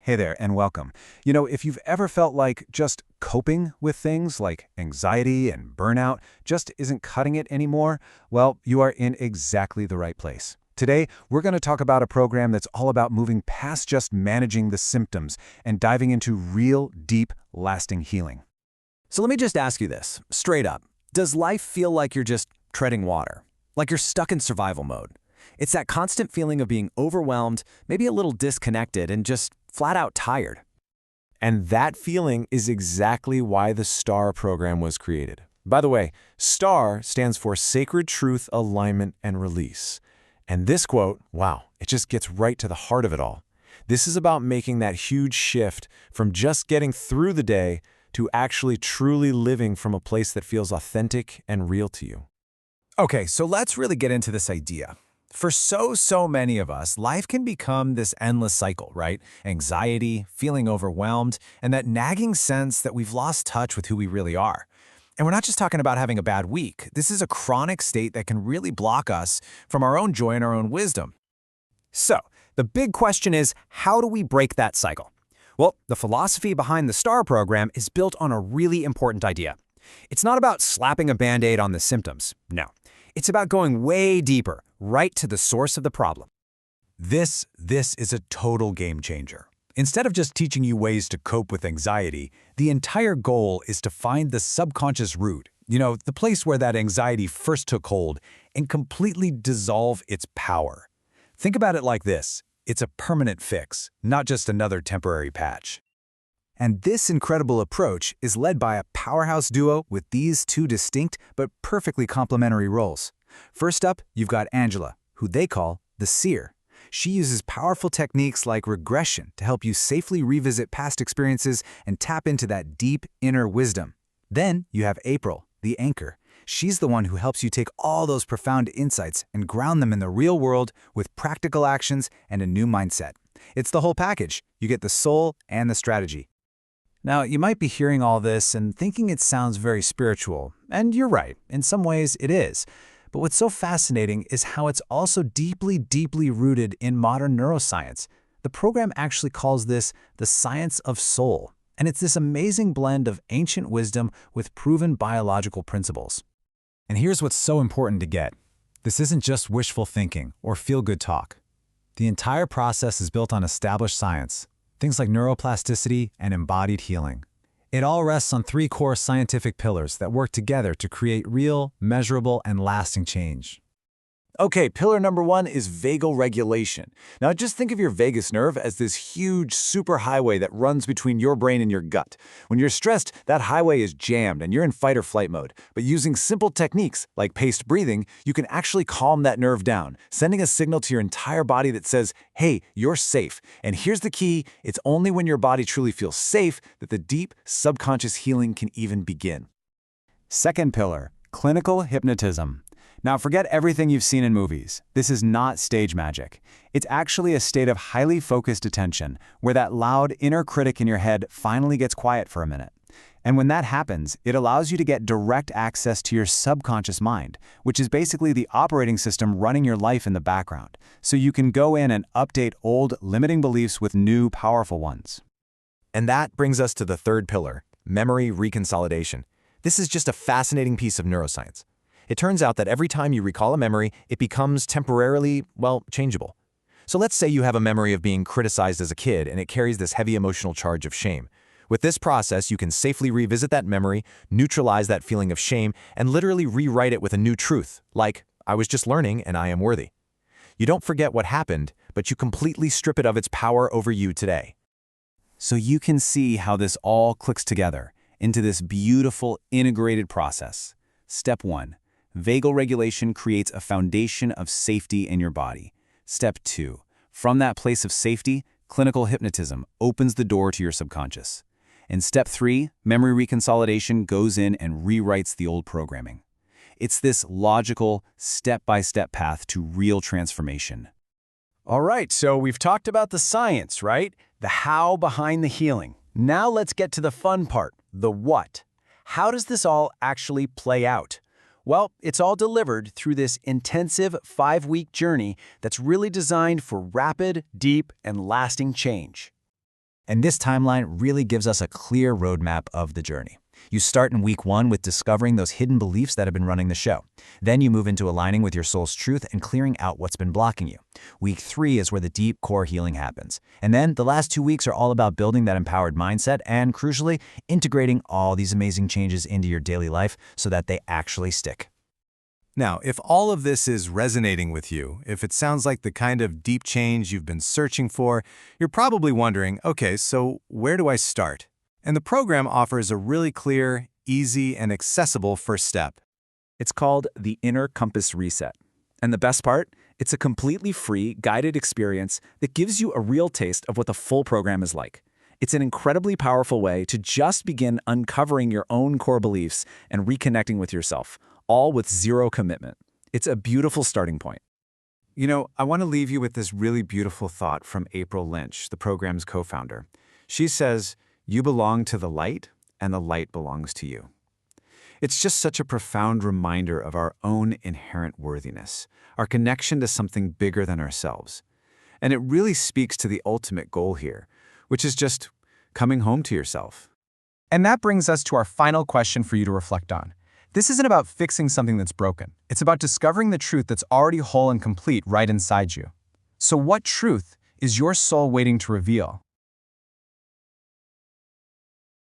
Hey there, and welcome. If you've ever felt like just coping with things like anxiety and burnout just isn't cutting it anymore, well, you are in exactly the right place. Today, we're going to talk about a program that's all about moving past just managing the symptoms and diving into real, deep, lasting healing. So let me just ask you this, straight up. Does life feel like you're just treading water? Like you're stuck in survival mode? It's that constant feeling of being overwhelmed, maybe a little disconnected, and just flat out tired. And that feeling is exactly why the STAR program was created. By the way, STAR stands for Sacred Truth, Alignment, and Release. And this quote, wow, it just gets right to the heart of it all. This is about making that huge shift from just getting through the day to actually truly living from a place that feels authentic and real to you. Okay, so let's really get into this idea. For so many of us, life can become this endless cycle, right? Anxiety, feeling overwhelmed, and that nagging sense that we've lost touch with who we really are. And we're not just talking about having a bad week. This is a chronic state that can really block us from our own joy and our own wisdom. So, the big question is, how do we break that cycle? Well, the philosophy behind the STAR program is built on a really important idea. It's not about slapping a Band-Aid on the symptoms, no. It's about going way deeper, right to the source of the problem. This is a total game changer. Instead of just teaching you ways to cope with anxiety, the entire goal is to find the subconscious root, the place where that anxiety first took hold, and completely dissolve its power. Think about it like this. It's a permanent fix, not just another temporary patch. And this incredible approach is led by a powerhouse duo with these two distinct but perfectly complementary roles. First up, you've got Angela, who they call the Seer. She uses powerful techniques like regression to help you safely revisit past experiences and tap into that deep inner wisdom. Then you have April, the Anchor. She's the one who helps you take all those profound insights and ground them in the real world with practical actions and a new mindset. It's the whole package. You get the soul and the strategy. Now, you might be hearing all this and thinking it sounds very spiritual, and you're right, in some ways it is. But what's so fascinating is how it's also deeply rooted in modern neuroscience. The program actually calls this the science of soul, and it's this amazing blend of ancient wisdom with proven biological principles. And here's what's so important to get. This isn't just wishful thinking or feel-good talk. The entire process is built on established science. Things like neuroplasticity and embodied healing. It all rests on three core scientific pillars that work together to create real, measurable, and lasting change. Okay, pillar number one is vagal regulation. Now just think of your vagus nerve as this huge superhighway that runs between your brain and your gut. When you're stressed, that highway is jammed and you're in fight or flight mode. But using simple techniques like paced breathing, you can actually calm that nerve down, sending a signal to your entire body that says, hey, you're safe. And here's the key, it's only when your body truly feels safe that the deep subconscious healing can even begin. Second pillar, clinical hypnotism. Now, forget everything you've seen in movies. This is not stage magic. It's actually a state of highly focused attention, where that loud inner critic in your head finally gets quiet for a minute. And when that happens, it allows you to get direct access to your subconscious mind, which is basically the operating system running your life in the background. So you can go in and update old, limiting beliefs with new, powerful ones. And that brings us to the third pillar, memory reconsolidation. This is just a fascinating piece of neuroscience. It turns out that every time you recall a memory, it becomes temporarily, changeable. So let's say you have a memory of being criticized as a kid and it carries this heavy emotional charge of shame. With this process, you can safely revisit that memory, neutralize that feeling of shame, and literally rewrite it with a new truth, like, I was just learning and I am worthy. You don't forget what happened, but you completely strip it of its power over you today. So you can see how this all clicks together into this beautiful integrated process. Step 1. Vagal regulation creates a foundation of safety in your body. Step 2. From that place of safety, clinical hypnotism opens the door to your subconscious. And step 3, memory reconsolidation goes in and rewrites the old programming. It's this logical, step-by-step path to real transformation. All right, so we've talked about the science, right? The how behind the healing. Now let's get to the fun part, the what. How does this all actually play out? Well, it's all delivered through this intensive 5-week journey that's really designed for rapid, deep, and lasting change. And this timeline really gives us a clear roadmap of the journey. You start in week 1 with discovering those hidden beliefs that have been running the show. Then you move into aligning with your soul's truth and clearing out what's been blocking you. Week 3 is where the deep core healing happens. And then the last 2 weeks are all about building that empowered mindset and, crucially, integrating all these amazing changes into your daily life so that they actually stick. Now, if all of this is resonating with you, if it sounds like the kind of deep change you've been searching for, you're probably wondering, okay, so where do I start? And the program offers a really clear, easy, and accessible first step. It's called the Inner Compass Reset. And the best part? It's a completely free, guided experience that gives you a real taste of what the full program is like. It's an incredibly powerful way to just begin uncovering your own core beliefs and reconnecting with yourself, all with zero commitment. It's a beautiful starting point. You know, I want to leave you with this really beautiful thought from April Lynch, the program's co-founder. She says, "You belong to the light, and the light belongs to you." It's just such a profound reminder of our own inherent worthiness, our connection to something bigger than ourselves. And it really speaks to the ultimate goal here, which is just coming home to yourself. And that brings us to our final question for you to reflect on. This isn't about fixing something that's broken. It's about discovering the truth that's already whole and complete right inside you. So what truth is your soul waiting to reveal?